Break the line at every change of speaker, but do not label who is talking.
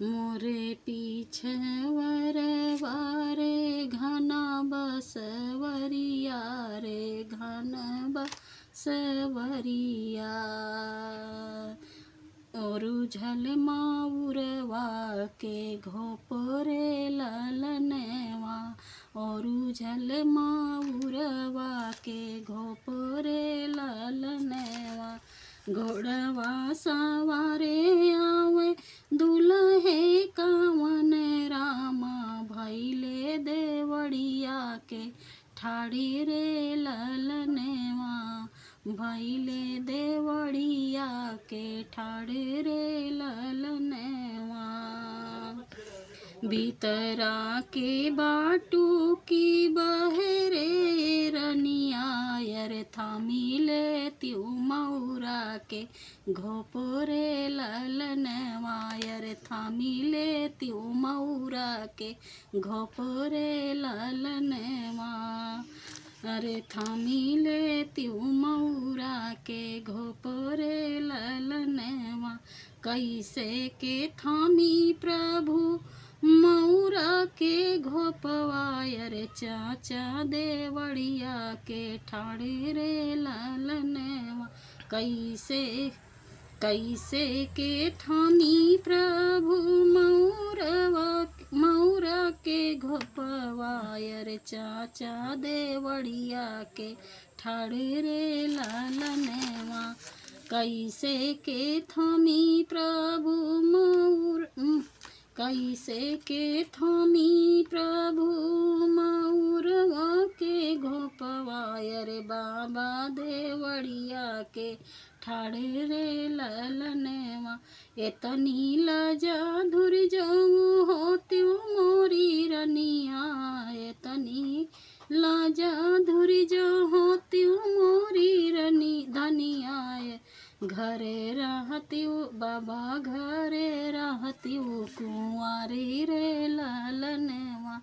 मोरे पीछे वरवारे घना बसवरिया रे घन बसवरिया औरु झल माउरवा के घोपरे ललनवा औरु झल माउरवा के घोपरे ललनवा घोड़वा सवारे आवे दुल्हे कावन रामा भैले देवड़िया के ठाड़ी रे ललनवा भैले देवड़िया के ठाड़ी रे ललनवा भीतरा के बाटू की बहरे रनिया यर थामिले त्यू मौरा के घोपरे ललनवा यर थामिले त्यू मौरा के घोपरे ललनवा अरे थामिले त्यू मौरा के घोपरे ललनवा कैसे के थामी प्रभु मौरा के घोपवा रे चाचा देवड़िया के ठाड़ी रे ललनवा कैसे कैसे के थामी प्रभु मौरा के घोपवा रे चाचा देवड़िया के ठाड़ी रे ललनवा कैसे के थामी प्रभु कैसे के थामी प्रभु मौरवा के घोपवा रे बाबा देवड़िया के ठाड़े रे ललनवा एतनी लजा धुर जाऊँ होती मोरी रनिया एतनी लजा धुर जो होती मोरी रनी धनिया घरे रहती बाबा घरे रहती कुंवारी रे ललनवा।